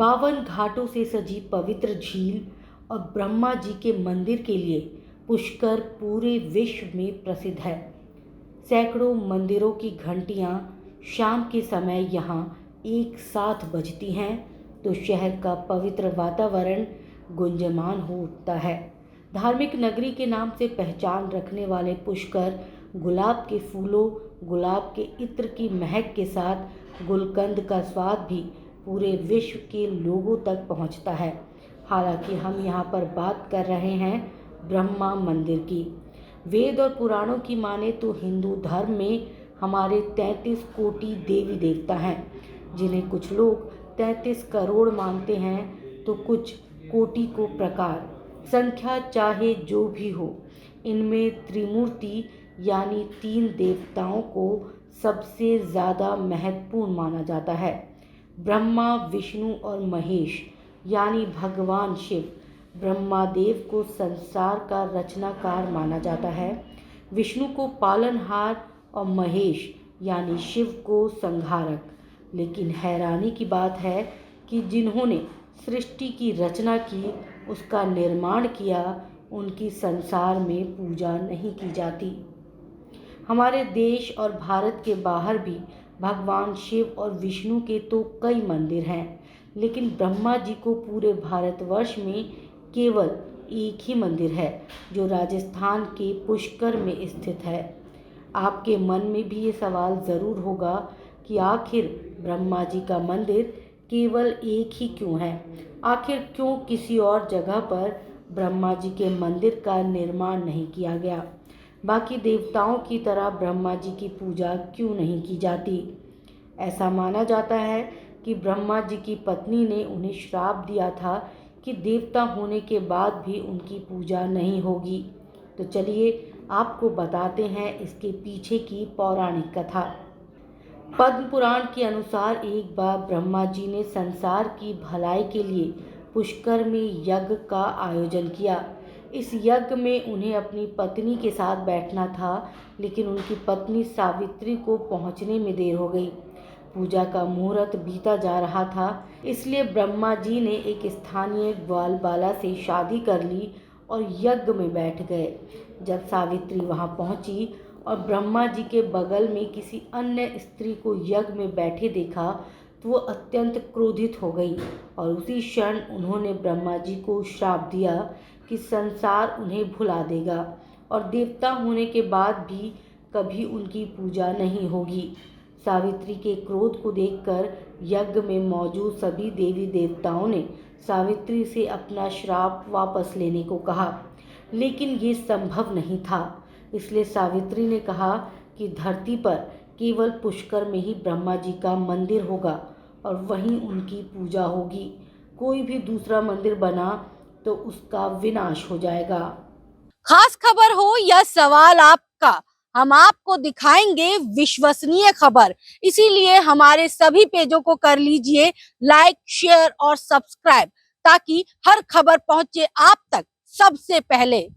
52 घाटों से सजी पवित्र झील और ब्रह्मा जी के मंदिर के लिए पुष्कर पूरे विश्व में प्रसिद्ध है। सैकड़ों मंदिरों की घंटियां शाम के समय यहाँ एक साथ बजती हैं तो शहर का पवित्र वातावरण गुंजयमान हो उठता है। धार्मिक नगरी के नाम से पहचान रखने वाले पुष्कर गुलाब के फूलों, गुलाब के इत्र की महक के साथ गुलकंद का स्वाद भी पूरे विश्व के लोगों तक पहुंचता है। हालांकि हम यहाँ पर बात कर रहे हैं ब्रह्मा मंदिर की। वेद और पुराणों की माने तो हिंदू धर्म में हमारे 33 कोटि देवी देवता हैं, जिन्हें कुछ लोग 33 करोड़ मानते हैं तो कुछ कोटि को प्रकार। संख्या चाहे जो भी हो, इनमें त्रिमूर्ति यानी 3 देवताओं को सबसे ज़्यादा महत्वपूर्ण माना जाता है। ब्रह्मा, विष्णु और महेश यानी भगवान शिव। ब्रह्मादेव को संसार का रचनाकार माना जाता है, विष्णु को पालनहार और महेश यानी शिव को संहारक। लेकिन हैरानी की बात है कि जिन्होंने सृष्टि की रचना की, उसका निर्माण किया, उनकी संसार में पूजा नहीं की जाती। हमारे देश और भारत के बाहर भी भगवान शिव और विष्णु के तो कई मंदिर हैं, लेकिन ब्रह्मा जी को पूरे भारतवर्ष में केवल एक ही मंदिर है, जो राजस्थान के पुष्कर में स्थित है। आपके मन में भी ये सवाल ज़रूर होगा कि आखिर ब्रह्मा जी का मंदिर केवल एक ही क्यों है? आखिर क्यों किसी और जगह पर ब्रह्मा जी के मंदिर का निर्माण नहीं किया गया? बाकी देवताओं की तरह ब्रह्मा जी की पूजा क्यों नहीं की जाती? ऐसा माना जाता है कि ब्रह्मा जी की पत्नी ने उन्हें श्राप दिया था कि देवता होने के बाद भी उनकी पूजा नहीं होगी। तो चलिए आपको बताते हैं इसके पीछे की पौराणिक कथा। पद्म पुराण के अनुसार एक बार ब्रह्मा जी ने संसार की भलाई के लिए पुष्कर में यज्ञ का आयोजन किया। इस यज्ञ में उन्हें अपनी पत्नी के साथ बैठना था, लेकिन उनकी पत्नी सावित्री को पहुंचने में देर हो गई। पूजा का मुहूर्त बीता जा रहा था, इसलिए ब्रह्मा जी ने एक स्थानीय ग्वालबाला से शादी कर ली और यज्ञ में बैठ गए। जब सावित्री वहां पहुंची और ब्रह्मा जी के बगल में किसी अन्य स्त्री को यज्ञ में बैठे देखा तो वो अत्यंत क्रोधित हो गई और उसी क्षण उन्होंने ब्रह्मा जी को श्राप दिया कि संसार उन्हें भुला देगा और देवता होने के बाद भी कभी उनकी पूजा नहीं होगी। सावित्री के क्रोध को देखकर यज्ञ में मौजूद सभी देवी देवताओं ने सावित्री से अपना श्राप वापस लेने को कहा, लेकिन ये संभव नहीं था। इसलिए सावित्री ने कहा कि धरती पर केवल पुष्कर में ही ब्रह्मा जी का मंदिर होगा और वहीं उनकी पूजा होगी। कोई भी दूसरा मंदिर बना तो उसका विनाश हो जाएगा। खास खबर हो या सवाल आपका, हम आपको दिखाएंगे विश्वसनीय खबर। इसीलिए हमारे सभी पेजों को कर लीजिए लाइक, शेयर और सब्सक्राइब, ताकि हर खबर पहुंचे आप तक सबसे पहले।